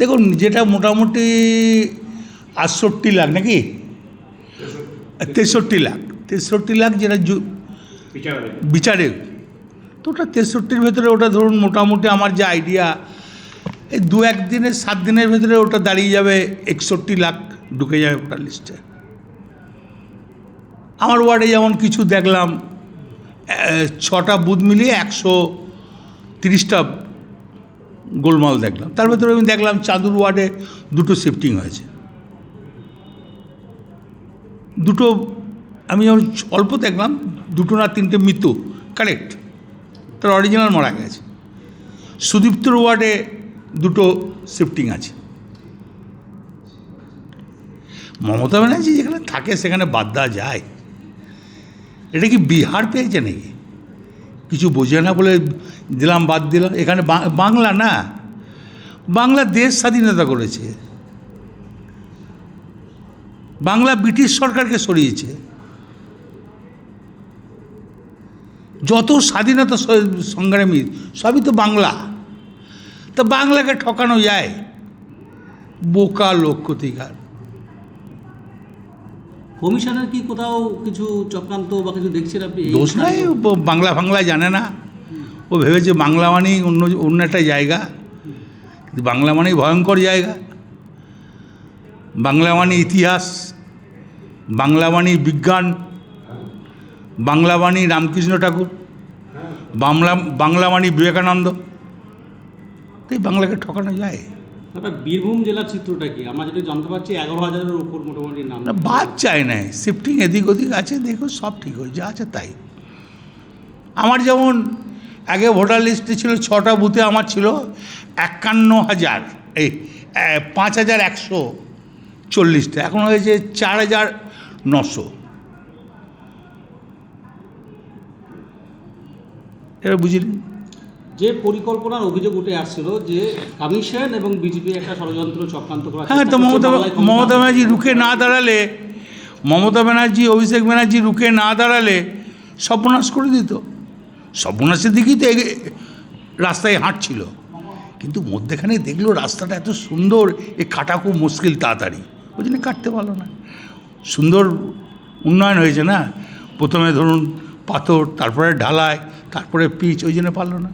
দেখুন, যেটা মোটামুটি ৬৮ লাখ নাকি ৬৩ লাখ যেটা বিচারে, তো ওটা ৬৩-র ভেতরে ওটা ধরুন মোটামুটি আমার যে আইডিয়া এই ২-১ দিনের ৭ দিনের ভেতরে ওটা দাঁড়িয়ে যাবে ৬১ লাখ ঢুকে যাবে ভোটার লিস্টে। আমার ওয়ার্ডে যেমন কিছু দেখলাম ৬টা বুথ মিলিয়ে ১৩০টা গোলমাল দেখলাম। তার ভেতরে আমি দেখলাম চাঁদুর ওয়ার্ডে 2টো শিফটিং হয়েছে। 2টো আমি যখন অল্প দেখলাম, 2টো না 3টে মৃত, কারেক্ট, তার অরিজিনাল মারা গেছে। সুদীপ্তর ওয়ার্ডে 2টো শিফটিং আছে। মমতা ব্যানার্জি যেখানে থাকে সেখানে বাদ দেওয়া যায়? এটা কি বিহার পেয়েছে নাকি? কিছু বোঝে না বলে দিলাম, বাদ দিলাম। এখানে বাংলা না, বাংলা দেশ স্বাধীনতা করেছে, বাংলা ব্রিটিশ সরকারকে সরিয়েছে। যত স্বাধীনতা সংগ্রামী সবই তো বাংলা, তা বাংলাকে ঠকানো যায়? বোকা লোক কোথাকার। কমিশনের কি কোথাও কিছু চক্রান্ত বা কিছু দেখছেন আপনি? দোষ নাই, বাংলা জানে না। ও ভেবেছে বাংলা মানেই অন্য একটা জায়গা, কিন্তু বাংলা মানেই ভয়ঙ্কর জায়গা। বাংলা মানে ইতিহাস, বাংলা মানে বিজ্ঞান, বাংলা মানে রামকৃষ্ণ ঠাকুর, বাংলা মানে বিবেকানন্দ। তাই বাংলাকে ঠকানো যায়? বীরভূম জেলার চিত্রটা কি? আমরা যেটা জানতে পারছি 11,000-এর উপর মোটামুটি নাম। বাদ চায় নাই, শিফটিং এদিক ওদিক আছে, দেখো সব ঠিক হয়ে যা আছে তাই। আমার যেমন আগে ভোটার লিস্টে ছিল 6টা বুথে আমার ছিল 51,000, এই 5,140টা, এখন হয়েছে 4,900। এটা বুঝিনি। যে পরিকল্পনার অভিযোগ উঠে আসছিল যে কমিশন এবং বিজেপি একটা ষড়যন্ত্র চক্রান্ত করা। হ্যাঁ, তো মমতা ব্যানার্জি রুখে না দাঁড়ালে, মমতা ব্যানার্জি অভিষেক ব্যানার্জি রুখে না দাঁড়ালে সর্বনাশ করে দিত। সর্বনাশের দিকেই তো রাস্তায় হাঁটছিল, কিন্তু মধ্যেখানে দেখলো রাস্তাটা এত সুন্দর, এ কাটা খুব মুশকিল তাড়াতাড়ি, ওই জন্য কাটতে পারলো না। সুন্দর উন্নয়ন হয়েছে না, প্রথমে ধরুন পাথর, তারপরে ঢালাই, তারপরে পিচ, ওই জন্য পারলো না।